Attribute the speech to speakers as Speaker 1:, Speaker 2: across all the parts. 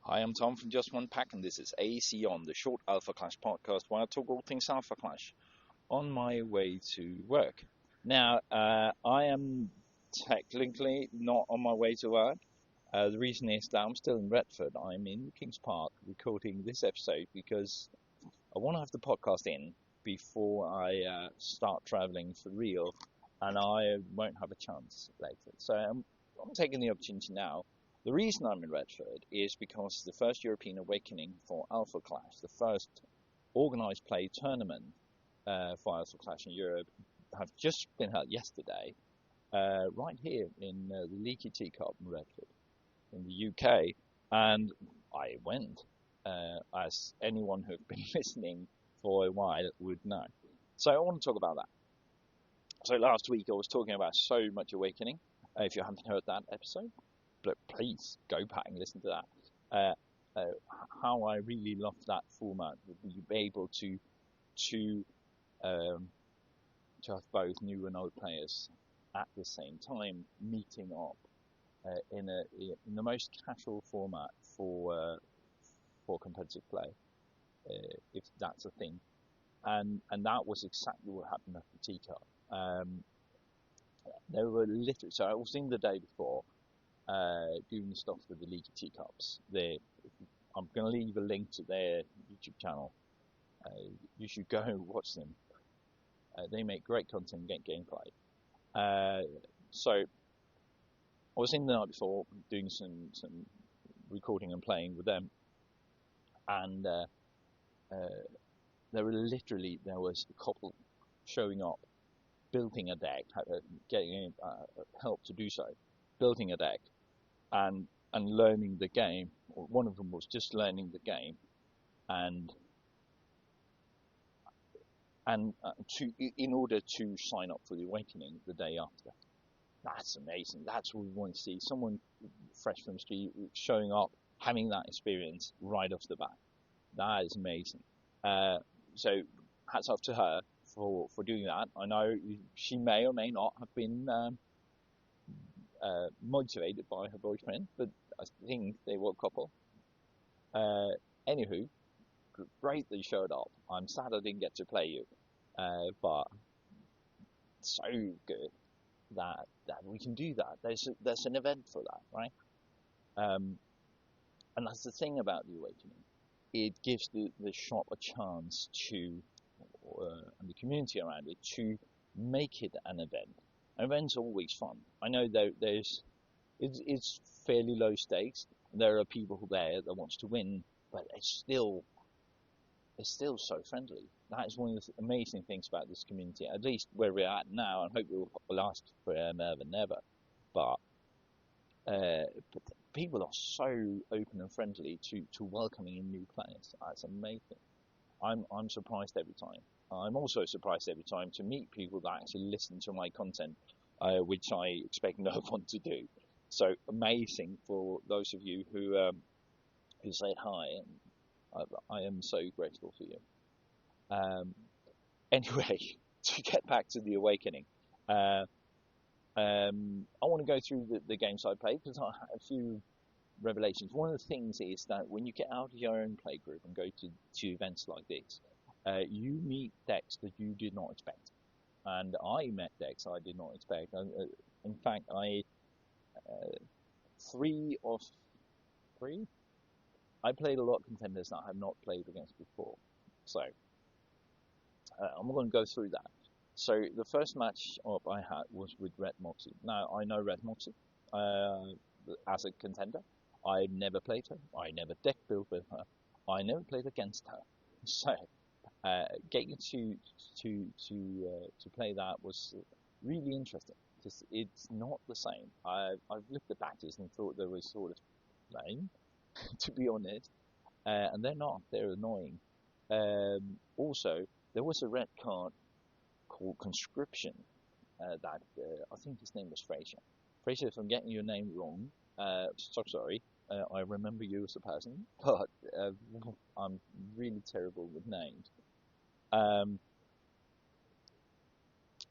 Speaker 1: Hi, I'm Tom from Just One Pack, and this is AC On, the short Alpha Clash podcast, where I talk all things Alpha Clash on my way to work. Now, I am technically not on my way to work. The reason is that I'm still in Retford. I'm in Kings Park recording this episode because I want to have the podcast in before I start traveling for real, and I won't have a chance later. So I'm taking the opportunity now. The reason I'm in Retford is because the first European Awakening for Alpha Clash, the first organised play tournament for Alpha Clash in Europe, have just been held yesterday, right here in the leaky teacup in Retford, in the UK, and I went, as anyone who's been listening for a while would know. So I want to talk about that. So last week I was talking about so much Awakening. If you haven't heard that episode, please go back and listen to that. How I really loved that format, you be able to have both new and old players at the same time meeting up in the most casual format for competitive play, if that's a thing. And that was exactly what happened at the teacup. There were literally, so I was in the day before. Doing stuff with the leaky teacups. I'm going to leave a link to their YouTube channel. You should go and watch them. They make great content, get gameplay. So I was in the night before doing some recording and playing with them, and there was a couple showing up, building a deck, getting help to do so, building a deck. And learning the game, or one of them was just learning the game, and in order to sign up for the Awakening the day after. That's amazing. That's what we want to see. Someone fresh from the street showing up, having that experience right off the bat. That is amazing. So hats off to her for doing that. I know she may or may not have been motivated by her boyfriend, but I think they were a couple. Anywho, great that you showed up. I'm sad I didn't get to play you, but so good that we can do that. There's an event for that, right? And that's the thing about the Awakening. It gives the shop a chance to, and the community around it, to make it an event. Events are always fun. I know it's fairly low stakes. There are people there that wants to win, but it's still so friendly. That is one of the amazing things about this community, at least where we're at now, and hope it will last forever and ever. But people are so open and friendly to welcoming in new players. That's amazing. I'm surprised every time. I'm also surprised every time to meet people that actually listen to my content, which I expect no one to do. So amazing for those of you who say hi, and I am so grateful for you. Anyway, to get back to the Awakening, I want to go through the games I played because I had a few revelations. One of the things is that when you get out of your own play group and go to events like this, you meet decks that you did not expect. And I met decks I did not expect. In fact, three of three, I played a lot of contenders that I have not played against before. So I'm going to go through that. So the first match up I had was with Red Moxie. Now, I know Red Moxie as a contender. I never played her. I never deck built with her. I never played against her. So getting to play that was really interesting because it's not the same. I've looked at batches and thought they were sort of lame, to be honest, and they're not. They're annoying. Also, there was a red card called Conscription that I think his name was Fraser. Fraser, if I'm getting your name wrong, so sorry. I remember you as a person, but I'm really terrible with names.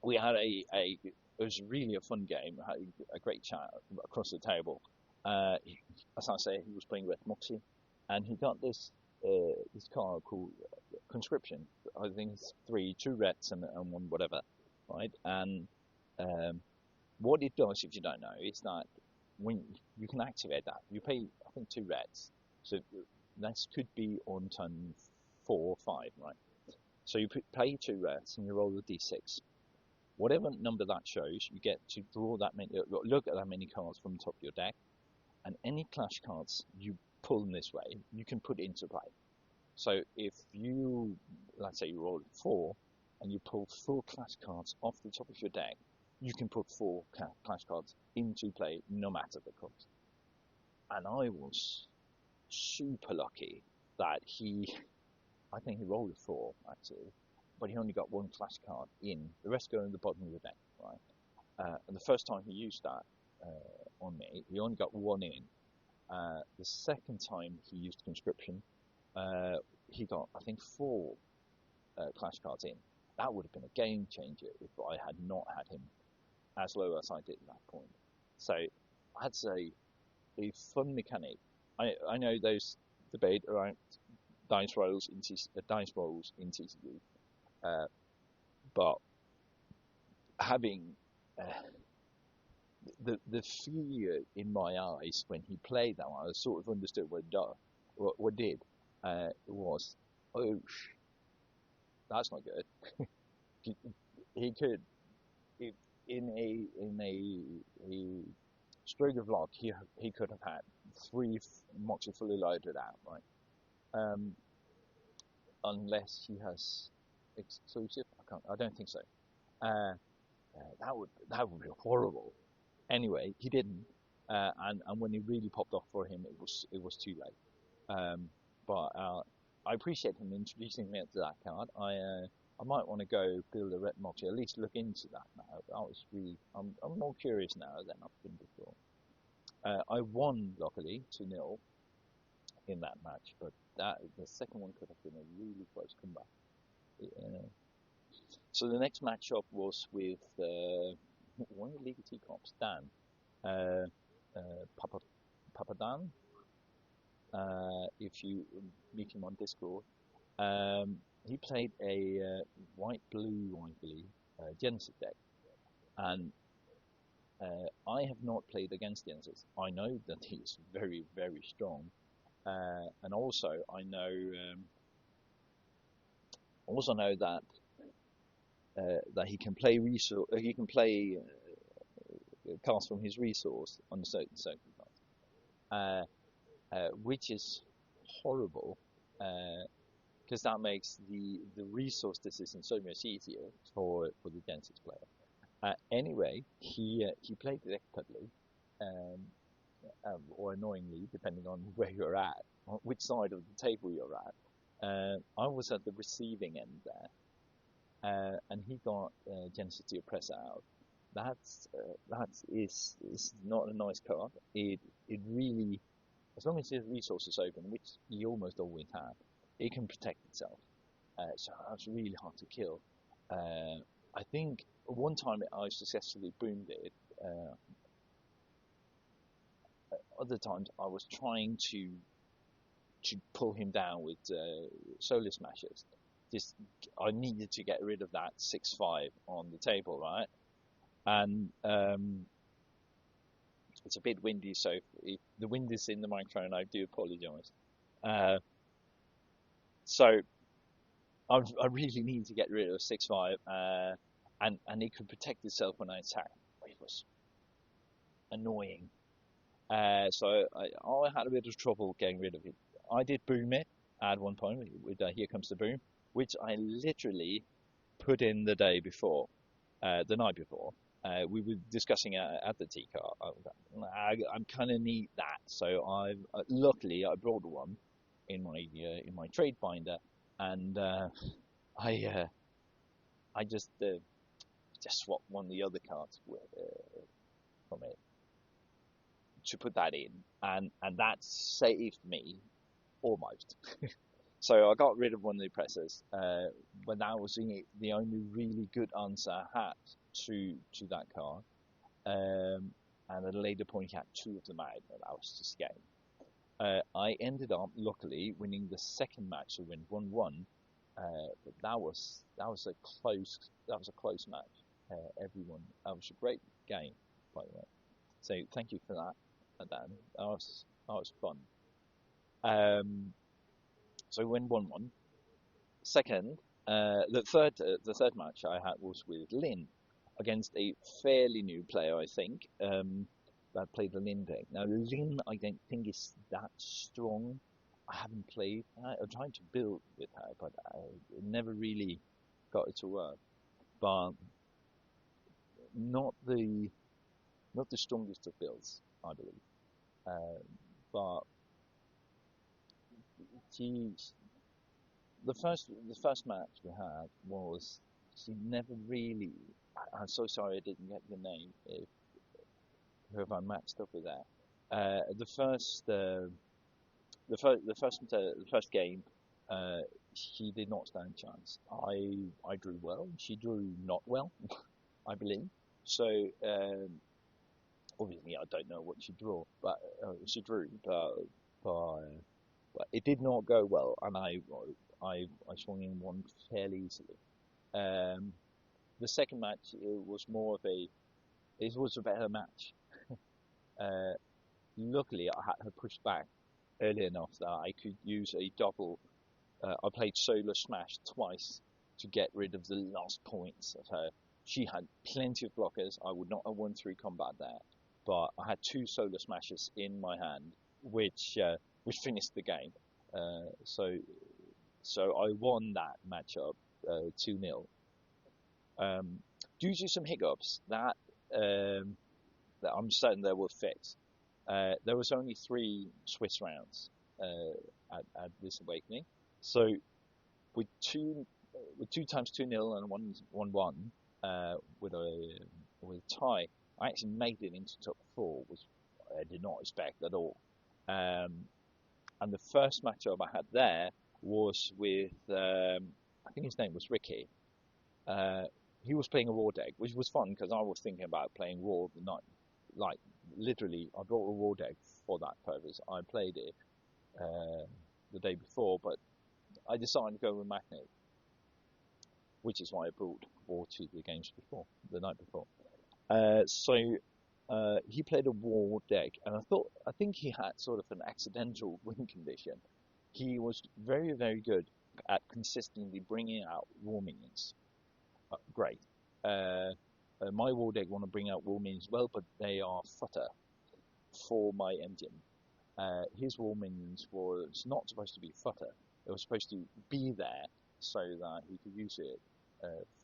Speaker 1: We had it was really a fun game. Had a great chat across the table. As I say, he was playing Red Moxie. and he got this card called Conscription. I think it's two reds and one whatever, right? And what it does, if you don't know, is that when you can activate that, you pay I think two reds, so that could be on turn 4 or 5, right? So you pay two reds and you roll a d6. Whatever number that shows, you get to draw that many, look at that many cards from the top of your deck, and any clash cards you pull in this way, you can put into play. So if you, let's say you roll 4, and you pull 4 clash cards off the top of your deck, you can put 4 clash cards into play no matter the cost. And I was super lucky that I think he rolled a 4 actually, but he only got 1 clash card in. The rest go in the bottom of the deck, right? And the first time he used that on me, he only got 1 in. The second time he used Conscription, he got, I think, 4 clash cards in. That would have been a game changer if I had not had him as low as I did at that point. So I'd say a fun mechanic. I know those debate around dice rolls in TCG, but having the fear in my eyes when he played that one, I sort of understood what did. It was, oh, that's not good. He could, in a stroke of luck, he could have had 3 Moxie fully loaded out, right? Unless he has exclusive. I don't think so. That would be horrible. Anyway, he didn't, and when he really popped off for him, it was too late. But I appreciate him introducing me to that card. I might want to go build a Ret Moxie, at least look into that now. I'm more curious now than I've been before. I won luckily 2-0 in that match, but the second one could have been a really close comeback. So the next matchup was with one of the leaky teacups, Dan, Papa Dan. If you meet him on Discord, he played a white-blue, I believe, Genesis deck, and I have not played against Genesis. I know that he's very, very strong, and also I know that he can play cards from his resource under certain circumstances, which is horrible, because that makes the resource decision so much easier for the Genesis player. Anyway, he played the deck cuddly, or annoyingly, depending on where you're at, on which side of the table you're at. I was at the receiving end there, and he got Genesis to Oppressor out. That is not a nice card. It really, as long as his resource is open, which he almost always have, it can protect itself. So that's really hard to kill. I think one time I successfully boomed it. Other times I was trying to pull him down with Solar Smashers. I needed to get rid of that 6/5 on the table, right? And it's a bit windy, so if the wind is in the microphone, I do apologise. So I really need to get rid of 6/5, and it could protect itself when I attack. It was annoying. So I had a bit of trouble getting rid of it. I did boom it at one point with Here Comes the Boom, which I literally put in the night before. We were discussing at the teacup. I kind of need that, so luckily I brought one in my trade binder, and I just swapped one of the other cards from it to put that in, and that saved me almost. So I got rid of one of the oppressors, but that was the only really good answer I had to that card. And at a later point, he had 2 of them out, but that was just game. I ended up luckily winning the second match, so went 1-1. But that was a close match. Everyone, that was a great game, by the way. So thank you for that, Dan. That was fun. Um, so we win 1-1. Second, the third match I had was with Lynn against a fairly new player, I think. That played the Lynn deck. Now Lynn, I don't think is that strong. I haven't played. I'm trying to build with her, but I never really got it to work. But not the not the strongest of builds, I believe. Um, but she's the first match we had was she never really. I'm so sorry I didn't get your name. If whoever I matched up with that. The first the first game, uh, she did not stand a chance. I drew well. She drew not well, I believe. So obviously I don't know what she drew, but but it did not go well, and I swung in one fairly easily. Um, the second match it was a better match. Uh, Luckily, I had her pushed back early enough that I could use a double. I played Solar Smash twice to get rid of the last points of her. She had plenty of blockers. I would not have won through combat there, but I had two Solar Smashes in my hand, which finished the game. So I won that matchup 2-0. Due to some hiccups that I'm certain they will fix. There was only 3 Swiss rounds at this awakening, so with two times 2-0 and 1-1 with a tie, I actually made it into top four, which I did not expect at all. Um, and the first matchup I had there was with I think his name was Ricky. Uh, he was playing a war deck, which was fun because I was thinking about playing war the night, like literally, I brought a war deck for that purpose. I played it uh, the day before, but I decided to go with Magnet, which is why I brought war to the games before, the night before. He played a war deck, and I think he had sort of an accidental win condition. He was very, very good at consistently bringing out war minions. Great. Uh, my war deck want to bring out war minions as well, but they are fodder for my engine. His war minions was not supposed to be fodder. It was supposed to be there so that he could use it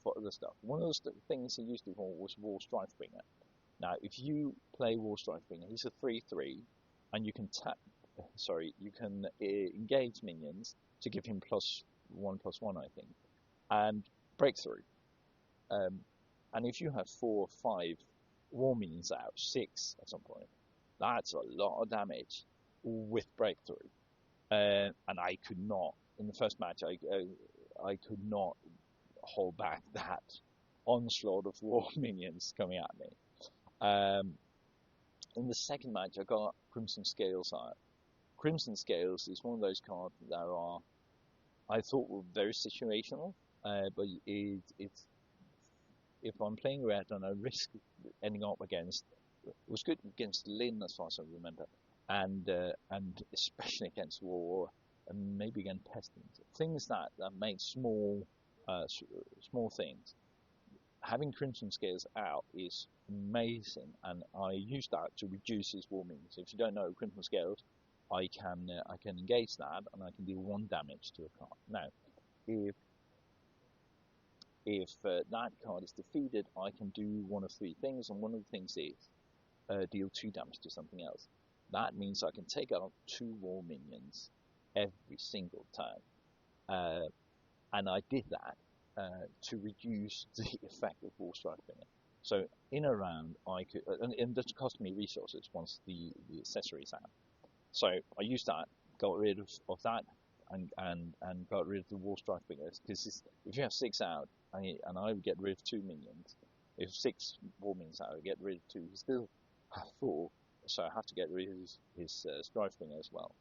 Speaker 1: for other stuff. One of the things he used it for was War Strifebringer. Now, if you play War Strifebringer, he's a 3/3, and you can engage minions to give him +1/+1, I think, and breakthrough. Um, and if you have 4 or 5 war minions out, 6 at some point, that's a lot of damage with breakthrough. And I could not in the first match. I could not hold back that onslaught of war minions coming at me. Um, in the second match, I got Crimson Scales out. Crimson Scales is one of those cards that I thought were very situational, but it's if I'm playing red and I risk ending up against, it was good against Lynn as far as I remember, and especially against War and maybe against Pestilence, things that made small things. Having Crimson Scales out is amazing, and I use that to reduce his war minions. If you don't know Crimson Scales, I can engage that and I can deal 1 damage to a card. Now, if that card is defeated, I can do one of 3 things, and one of the things is deal 2 damage to something else. That means I can take out 2 war minions every single time, and I did that to reduce the effect of War Strifebringer. So in a round, I could, and that cost me resources once the accessories out. So I used that, got rid of that, and got rid of the War Strifebringers, because if you have 6 out, and I would get rid of 2 minions, if 6 war minions out, I would get rid of 2, you still have 4, so I have to get rid of his strife thing as well.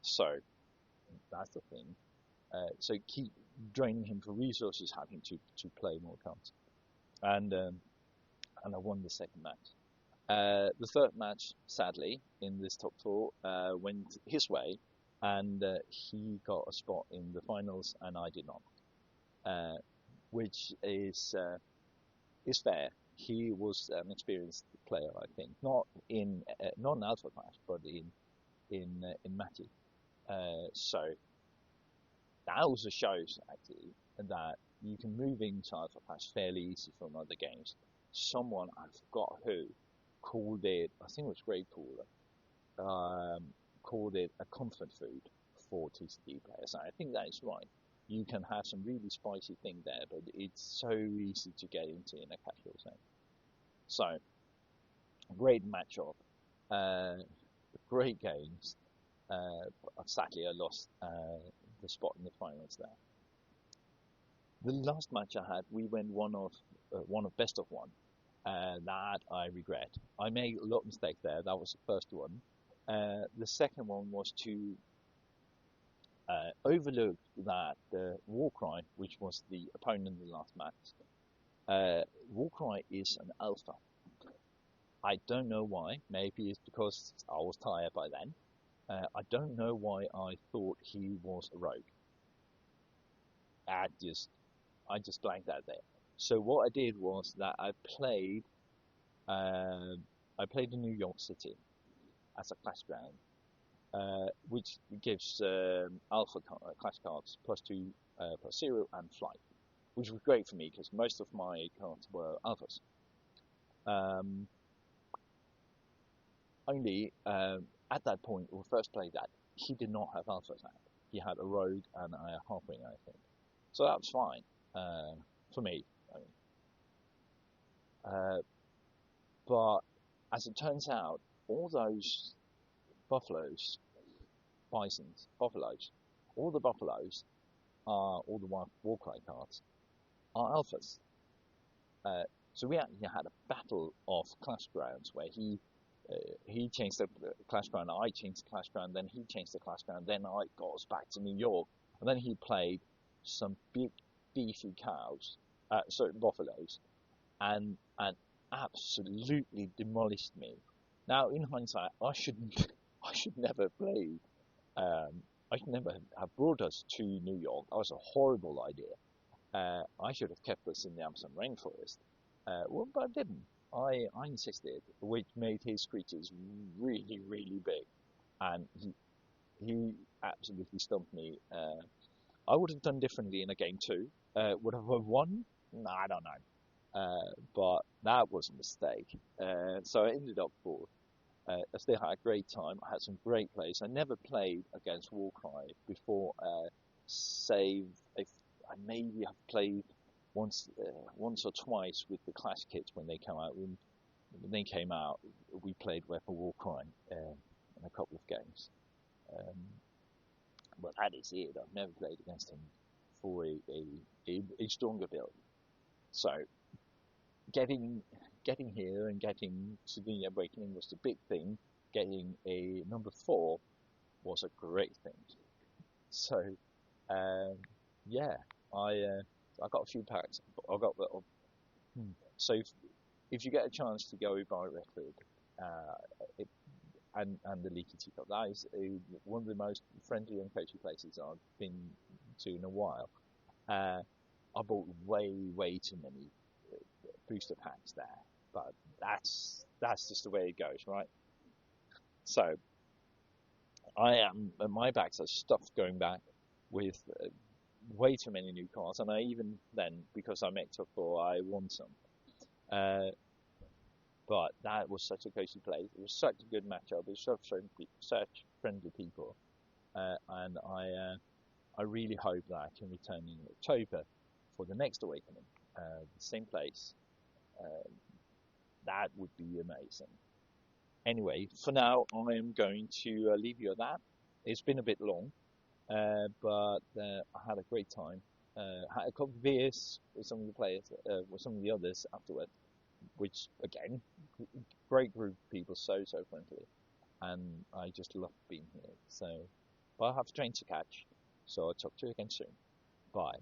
Speaker 1: So that's the thing. So keep draining him for resources, having to play more cards, and I won the second match. The third match, sadly, in this top four, went his way, and he got a spot in the finals, and I did not, which is fair. He was an experienced player, I think, not in Alpha Clash, but in Matty. So that also shows actually that you can move into Alpha Clash fairly easy from other games. Someone, I forgot who, called it, I think it was Great Cooler, called it a comfort food for TCG players. And I think that is right. You can have some really spicy thing there, but it's so easy to get into in a casual sense. So, great matchup, great games. Sadly, I lost the spot in the finals there. The last match I had, we went one of best of one. That I regret. I made a lot of mistakes there. That was the first one. The second one was to overlook that Warcry, which was the opponent in the last match. Warcry is an alpha. I don't know why. Maybe it's because I was tired by then. I don't know why I thought he was a rogue. I just blanked that there. So what I did was that I played in New York City as a clash ground, which gives Alpha Clash cards +2, +0, and flight, which was great for me because most of my cards were alphas. Only at that point, when we first played that, he did not have alphas out. He had a rogue and a halfling, I think. So that was fine for me. But as it turns out, all those buffaloes, bisons, buffaloes, all the buffaloes all the Warcry cards are alphas. So we actually had a battle of Clash Grounds where he changed the Clash Ground, I changed the Clash Ground, then he changed the Clash Ground, then I got us back to New York, and then he played some big beefy buffaloes, and absolutely demolished me. Now, in hindsight, I should never have played. I should never have brought us to New York. That was a horrible idea. I should have kept us in the Amazon rainforest. Well, but I didn't. I insisted, which made his creatures really, really big, and he absolutely stumped me. I would have done differently in a game two. Would have won? No, I don't know. But that was a mistake. So I ended up fourth. I still had a great time. I had some great plays. I never played against Warcry before, save if I maybe have played once or twice with the Clash kits when they came out. When they came out, we played Weapon Warcry in a couple of games. But that is it. I've never played against him for a stronger build. So getting here and getting to the Awakening was the big thing. Getting a number 4 was a great thing. So yeah, I got a few packs. I got so if you get a chance to go by Retford, and the leaky teacup, that is one of the most friendly and coachy places I've been to in a while. I bought way too many booster packs there, but that's just the way it goes, right? So my bags are stuffed going back with way too many new cards, and I even then, because I made top 4, I won some. But that was such a cozy place. It was such a good matchup. It was such friendly people, and I really hope that I can return in October for the next Awakening, the same place. That would be amazing. Anyway, for now, I am going to leave you at that. It's been a bit long, but I had a great time. Had a couple of beers with some of the players, with some of the others afterwards, which again, great group of people, so friendly, and I just love being here. So, but I have a train to catch, so I'll talk to you again soon. Bye.